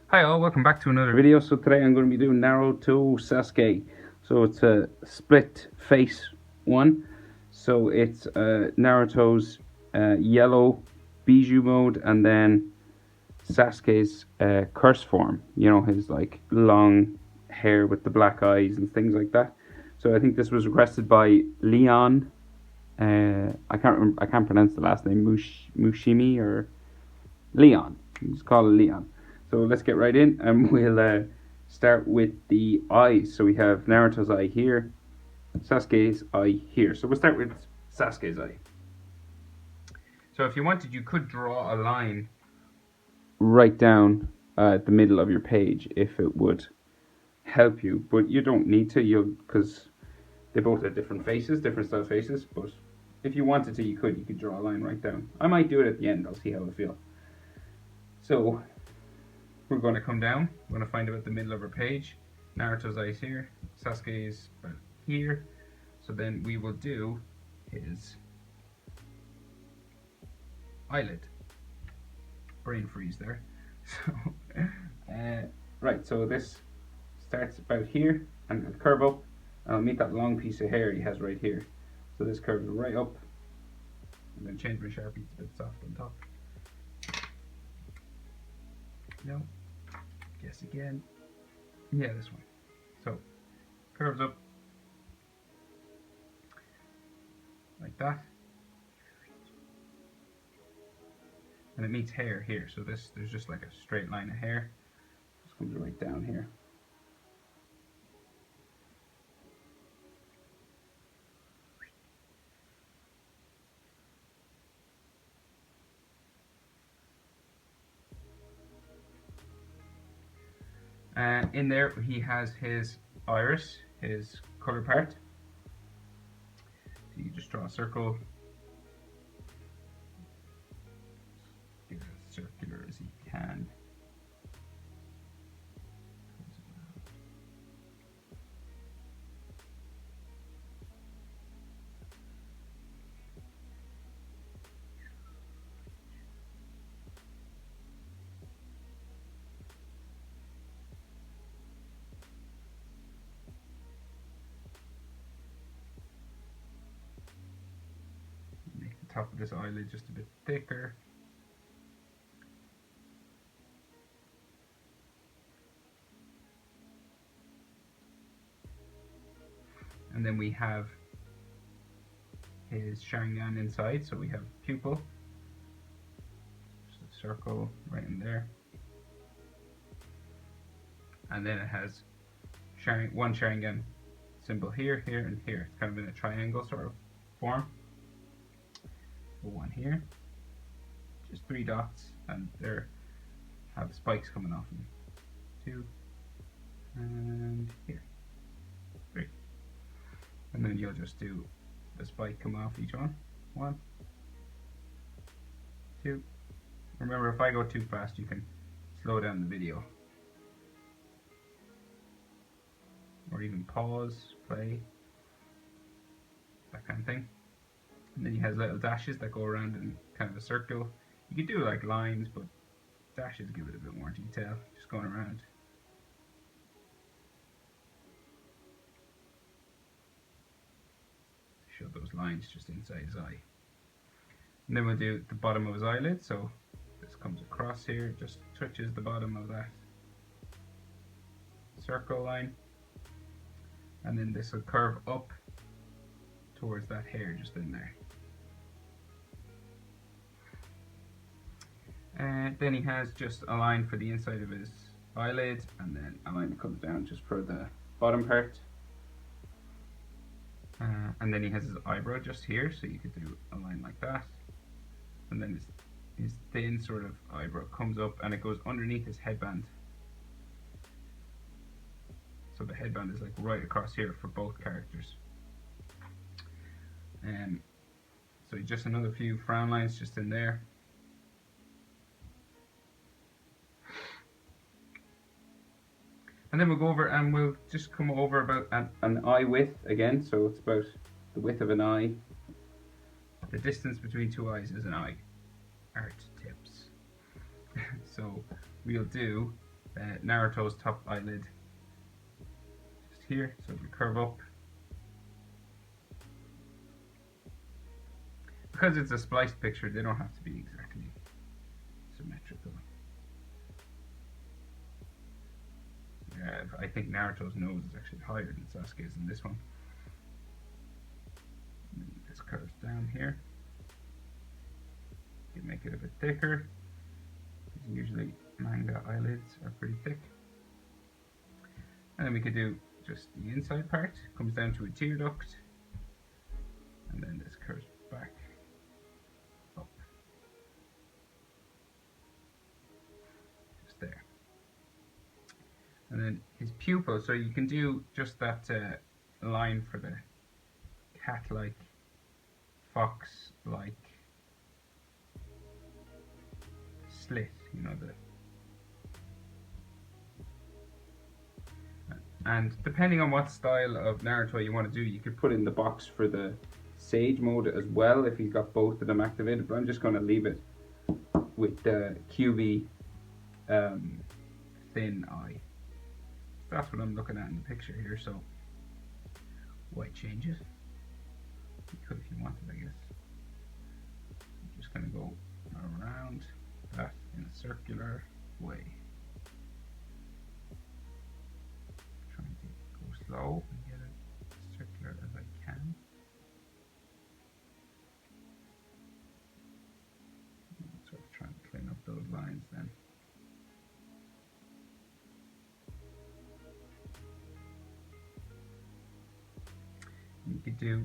Hi all, welcome back to another video. So today I'm going to be doing Naruto Sasuke. So it's a split face one. So it's Naruto's yellow Bijuu mode and then Sasuke's curse form. You know, his like long hair with the black eyes and things like that. So I think this was requested by Leon. I can't pronounce the last name. Mushimi or Leon. Just call it Leon. So let's get right in and we'll start with the eyes. So we have Naruto's eye here, Sasuke's eye here. So we'll start with Sasuke's eye. So if you wanted, you could draw a line right down the middle of your page if it would help you, but you don't need to. Because they both have different faces, different style faces. But if you wanted to, you could draw a line right down. I might do it at the end. I'll see how I feel. So we're going to come down. We're going to find it at the middle of our page. Naruto's eyes here. Sasuke's about here. So then we will do his eyelid. Brain freeze there. So, right. So this starts about here and it'll curve up. And I'll meet that long piece of hair he has right here. So this curves right up. I'm going to change my Sharpie. It's a bit soft on top. No. Guess again. Yeah, this one. So, curves up like that. And it meets hair here. So there's just like a straight line of hair. Just comes right down here. In there he has his iris, his color part. So you just draw a circle. Get it as circular as you can. Make the top of this eyelid just a bit thicker. And then we have his Sharingan inside, so we have pupil, just a circle right in there, and then it has one Sharingan symbol here, here, and here. It's kind of in a triangle sort of form. So one here, just 3 dots, and there have spikes coming off them. 2, and here, 3. And then you'll just do the spike come off each one. 1, 2. Remember, if I go too fast, you can slow down the video. Or even pause, play, that kind of thing. And then he has little dashes that go around in kind of a circle. You could do like lines, but dashes give it a bit more detail, just going around. Show those lines just inside his eye. And then we'll do the bottom of his eyelid, so this comes across here, just touches the bottom of that circle line. And then this will curve up towards that hair just in there. And then he has just a line for the inside of his eyelid, and then a line that comes down just for the bottom part. And then he has his eyebrow just here, so you could do a line like that. And then his thin sort of eyebrow comes up and it goes underneath his headband. So the headband is like right across here for both characters. So just another few frown lines just in there. And then we'll go over and we'll just come over about an eye width again. So it's about the width of an eye. The distance between 2 eyes is an eye. Art tips. So we'll do Naruto's top eyelid just here, so it'll curve up. Because it's a spliced picture, they don't have to be exactly symmetrical. I think Naruto's nose is actually higher than Sasuke's in this one. And this curves down here. You can make it a bit thicker, because usually manga eyelids are pretty thick. And then we could do just the inside part, comes down to a tear duct, and then this curves back up, just there. And then his pupil, so you can do just that line for the cat-like, fox-like slit, you know, and depending on what style of Naruto you want to do, you could put in the box for the Sage mode as well if you've got both of them activated, but I'm just going to leave it with the QB thin eye. That's what I'm looking at in the picture here, so why change it? You could if you wanted, I guess. I'm just going to go around that in a circular way. Trying to go slow and get it as circular as I can. Sort of trying to clean up those lines then. You could do,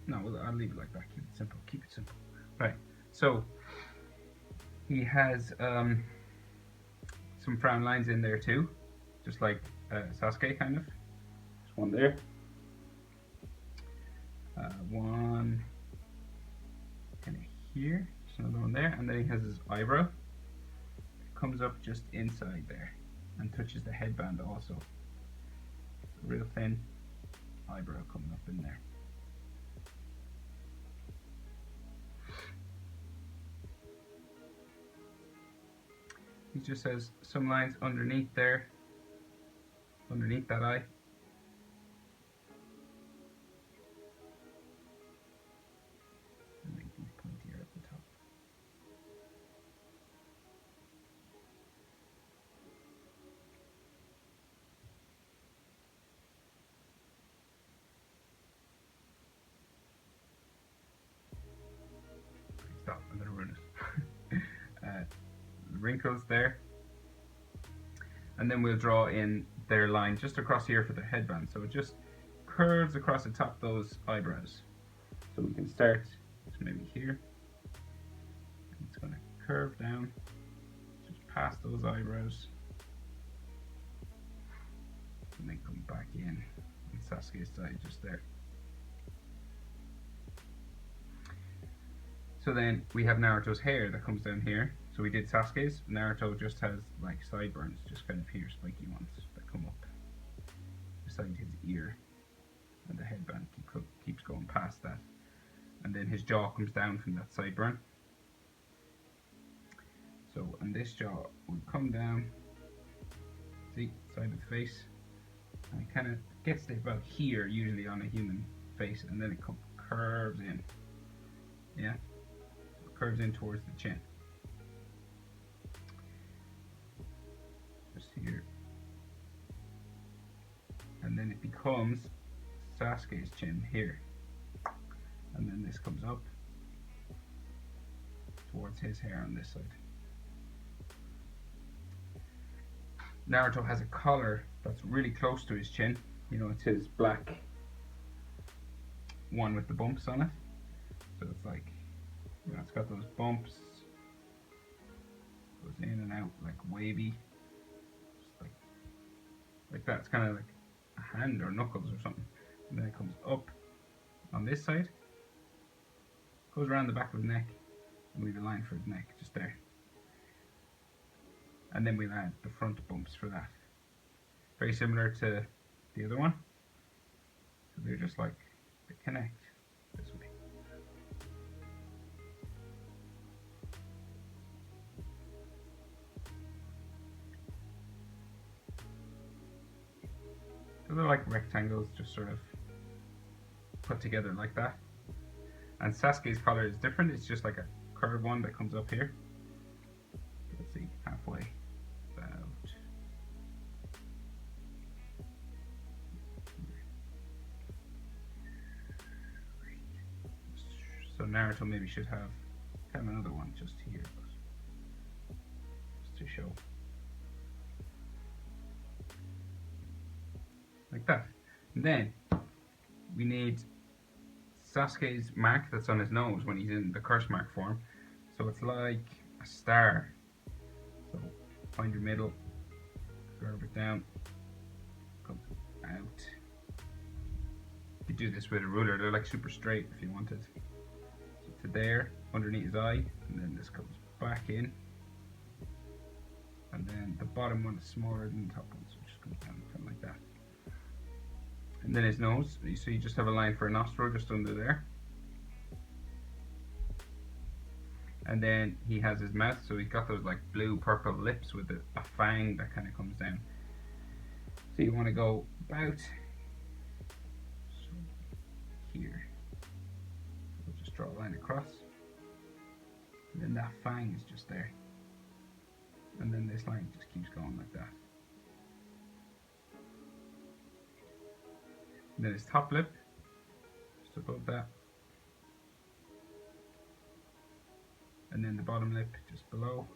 no, well, I'll leave it like that, keep it simple, keep it simple. Right, so he has some frown lines in there too, just like Sasuke kind of. There's one there. One kind of here, there's another one there, and then he has his eyebrow. It comes up just inside there and touches the headband also. It's a real thin eyebrow coming up in there. He just has some lines underneath there, underneath that eye. And make these pointier at the top. Stop, I'm gonna ruin it. Wrinkles there, and then we'll draw in their line just across here for the headband, so it just curves across the top of those eyebrows. So we can start maybe here, and it's going to curve down just past those eyebrows and then come back in on Sasuke's side just there. So then we have Naruto's hair that comes down here. So we did Sasuke's. Naruto just has like sideburns, just kind of here, spiky ones that come up beside his ear, and the headband keeps going past that, and then his jaw comes down from that sideburn. So and this jaw will come down, see, side of the face, and it kind of gets to about here usually on a human face, and then it curves in, yeah, curves in towards the chin. Here, and then it becomes Sasuke's chin here, and then this comes up towards his hair on this side. Naruto has a collar that's really close to his chin, you know, it's his black one with the bumps on it, so it's like, you know, it's got those bumps, goes in and out like wavy, like that. It's kind of like a hand or knuckles or something, and then it comes up on this side, goes around the back of his neck, and we have a line for his neck just there, and then we'll add the front bumps for that, very similar to the other one, so they're just like, they connect this way. So they're like rectangles, just sort of put together like that. And Sasuke's collar is different. It's just like a curved one that comes up here. Let's see, halfway. About. So Naruto maybe should have another one just here, just to show. Like that. And then we need Sasuke's mark that's on his nose when he's in the curse mark form. So it's like a star. So find your middle, curve it down, come out. You could do this with a ruler, they're like super straight if you wanted. So to there, underneath his eye, and then this comes back in. And then the bottom one is smaller than the top one, so it just comes down kind of like that. And then his nose, so you just have a line for a nostril just under there. And then he has his mouth, so he's got those like blue purple lips with a fang that kind of comes down. So you want to go about here. We'll just draw a line across. And then that fang is just there. And then this line just keeps going like that. And then his top lip, just above that. And then the bottom lip just below.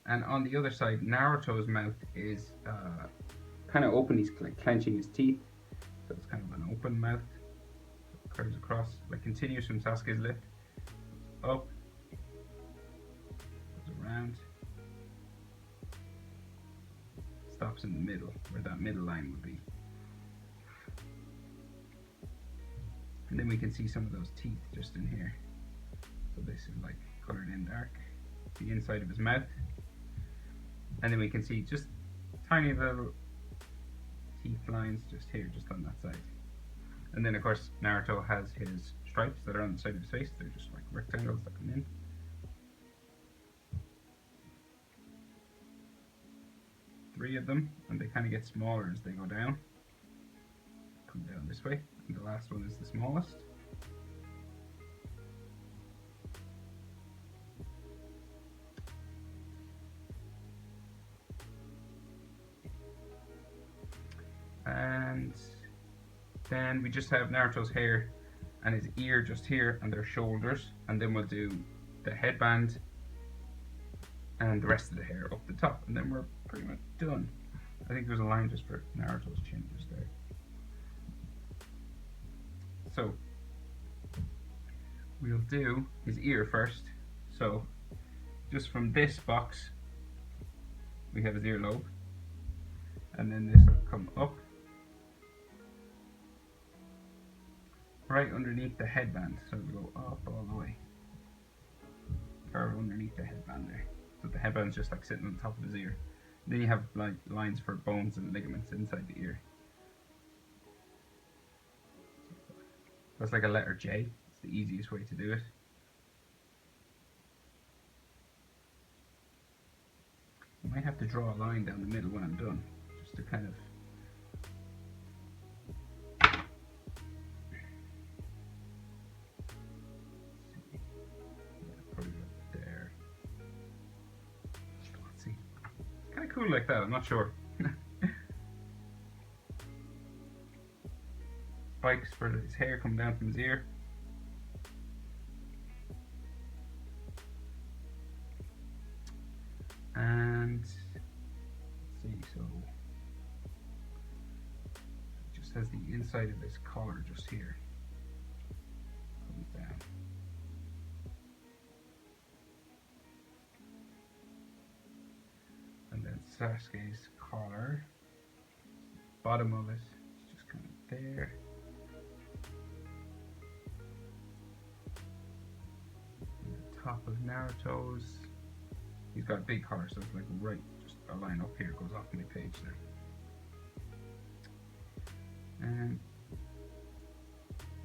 And on the other side, Naruto's mouth is kind of open. He's like clenching his teeth, so it's kind of an open mouth. So it curves across, like continues from Sasuke's lip, up, goes around, stops in the middle, where that middle line would be. And then we can see some of those teeth just in here. So this is like colored in dark, the inside of his mouth. And then we can see just tiny little teeth lines just here, just on that side. And then of course Naruto has his stripes that are on the side of his face. They're just like rectangles that come in. Three of them, and they kind of get smaller as they go down. Come down this way, and the last one is the smallest. And then we just have Naruto's hair and his ear just here and their shoulders, and then we'll do the headband and the rest of the hair up the top, and then we're pretty much done. I think there's a line just for Naruto's chin just there. So we'll do his ear first. So just from this box we have his earlobe, and then this will come up right underneath the headband, so it'll go up all the way, curve underneath the headband there. So the headband's just like sitting on the top of his ear. And then you have like lines for bones and ligaments inside the ear. That's like a letter J. It's the easiest way to do it. I might have to draw a line down the middle when I'm done, just to kind of kind of cool like that, I'm not sure. Spikes for his hair coming down from his ear. And let's see, so it just has the inside of his collar just here. Comes down. And then Sasuke's collar, bottom of it is just kind of there. And the top of Naruto's, he's got a big collar, so it's like right, just a line up here goes off my page there. And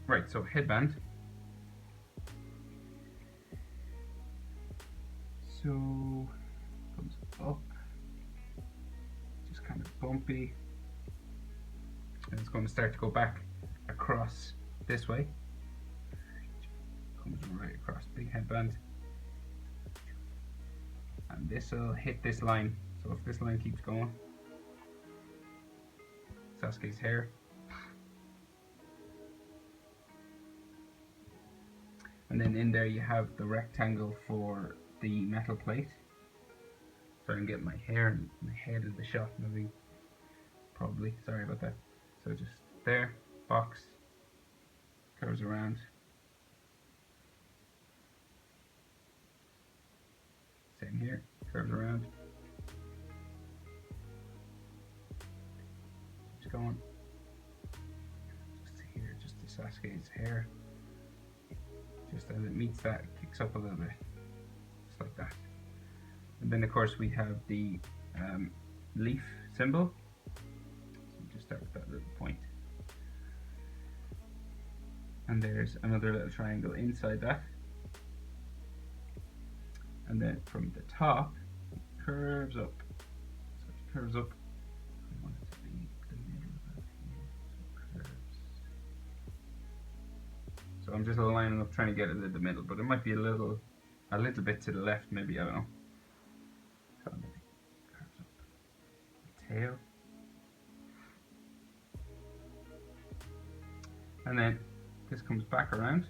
right, so headband. So up, just kind of bumpy, and it's going to start to go back across this way. Comes right across, big headband, and this will hit this line. So if this line keeps going, Sasuke's hair. And then in there you have the rectangle for the metal plate. Sorry, I'm getting my hair and my head in the shot moving. Probably, sorry about that. So just there, box, curves around. Same here, curves around. Keeps going. Just here, just to Sasuke's hair. Just as it meets that, it kicks up a little bit. Just like that. And then of course we have the leaf symbol. So we just start with that little point. And there's another little triangle inside that. And then from the top, it curves up. So it curves up. I want it to be the middle of that here. So it curves. So I'm just lining up trying to get it in the middle, but it might be a little bit to the left, maybe, I don't know. So maybe it curves up. The tail. And then this comes back around.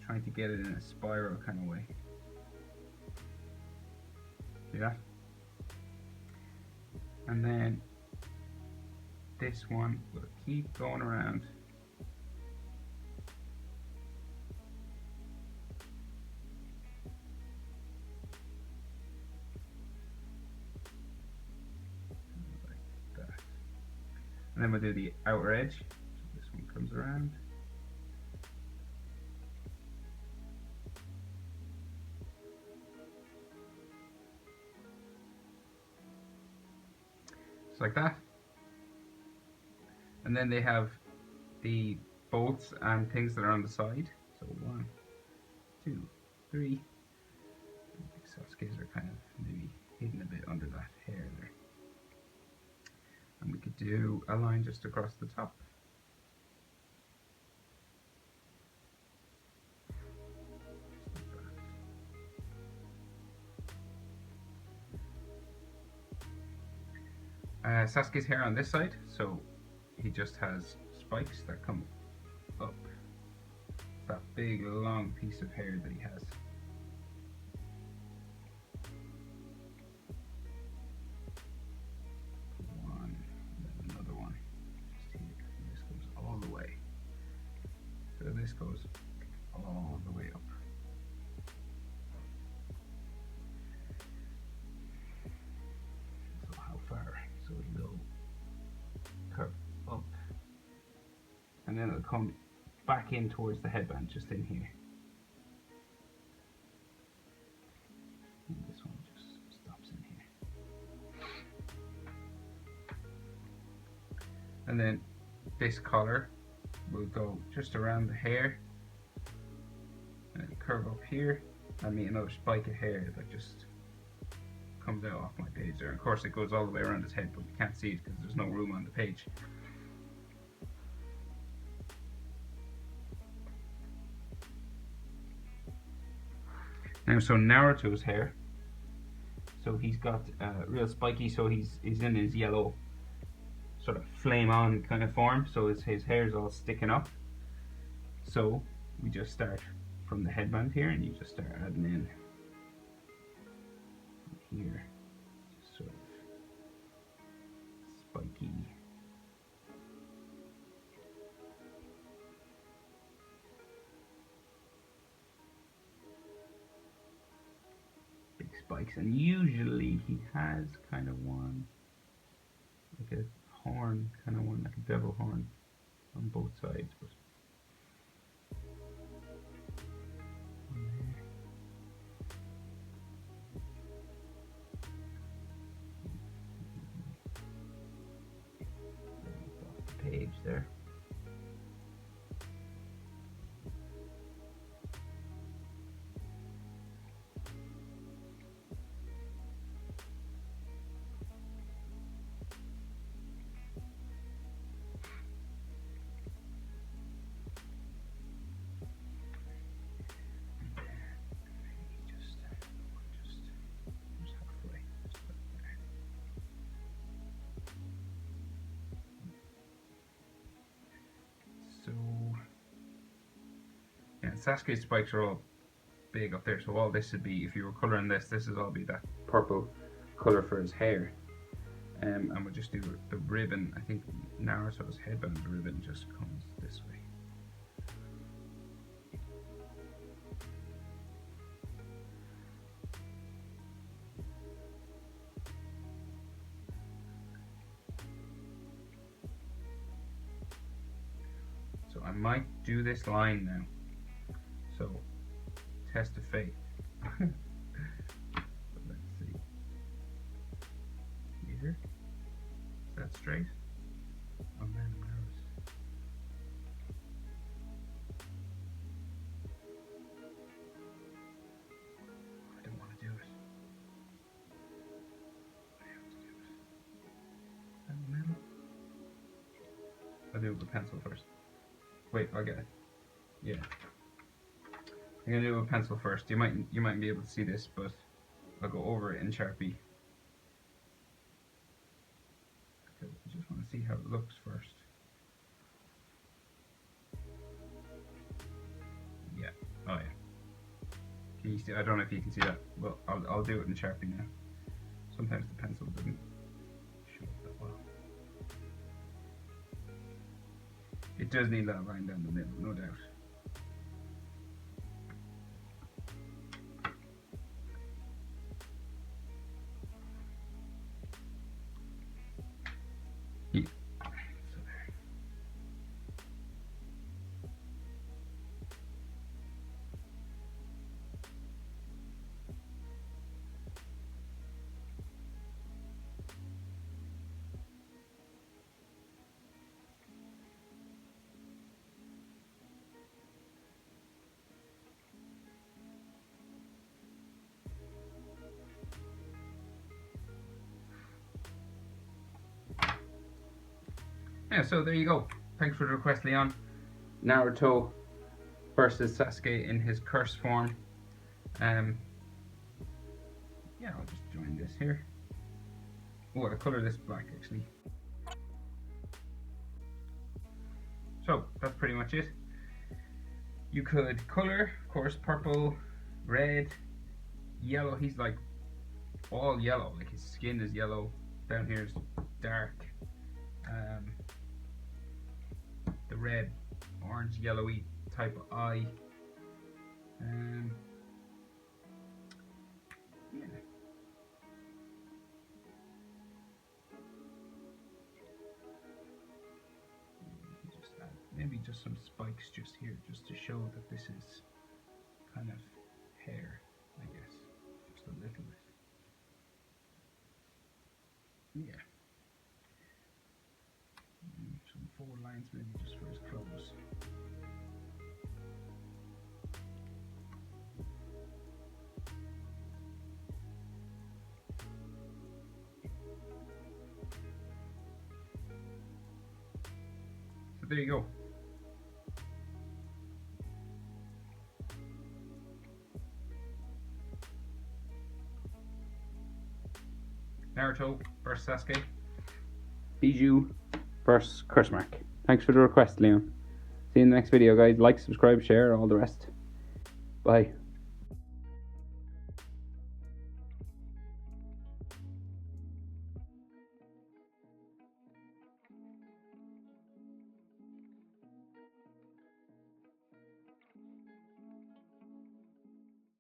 Trying to get it in a spiral kind of way. See that? And then this one will keep going around. Like that. And then we'll do the outer edge. So this one comes around. Like that. And then they have the bolts and things that are on the side. So 1, 2, 3. Sasuke's are kind of maybe hidden a bit under that hair there. And we could do a line just across the top. Sasuke's hair on this side, so he just has spikes that come up. That big long piece of hair that he has. One, and then another one. Just here. And this goes all the way. So this goes all the way up. So how far? So it'll go curve up, and then it'll come back in towards the headband, just in here. And this one just stops in here. And then this collar will go just around the hair, and it'll curve up here, and meet another spike of hair that just comes out off my page there. Of course it goes all the way around his head, but you can't see it because there's no room on the page. Now, so Naruto's hair, so he's got real spiky, so he's in his yellow sort of flame on kind of form, so his hair is all sticking up. So we just start from the headband here, and you just start adding in here, just sort of spiky. Big spikes, and usually he has kind of one, like a horn, kind of one, like a devil horn on both sides. But off the page there. And Sasuke's spikes are all big up there, so all this would be, if you were colouring this is all be that purple colour for his hair. And we'll just do the ribbon. I think Naruto's headband ribbon just comes this way. So I might do this line now. So, test of faith. Let's see. Here. Is that straight? Oh man, I'm nervous. I don't want to do it. I have to do it. And then I'll do it with pencil first. Wait, I'll get it. Yeah. I'm gonna do it with pencil first. You might be able to see this, but I'll go over it in Sharpie. Because I just want to see how it looks first. Yeah. Oh yeah. Can you see? I don't know if you can see that. Well, I'll do it in Sharpie now. Sometimes the pencil doesn't show up that well. It does need that line down the middle, no doubt. Yeah. So there. Yeah, so there you go. Thanks for the request, Leon. Naruto versus Sasuke in his curse form. Yeah, I'll just join this here. Oh, I'll colour this black actually. So that's pretty much it. You could colour, of course, purple, red, yellow. He's like all yellow, like his skin is yellow. Down here is dark. The red, orange, yellowy type of eye. Yeah. Just add maybe just some spikes just here, just to show that this is kind of hair, I guess, just a little bit. Yeah. Some 4 lines maybe just for his clothes. So there you go. Naruto versus Sasuke. Bijuu versus Curse Mark. Thanks for the request, Leon. See you in the next video, guys. Like, subscribe, share, all the rest. Bye.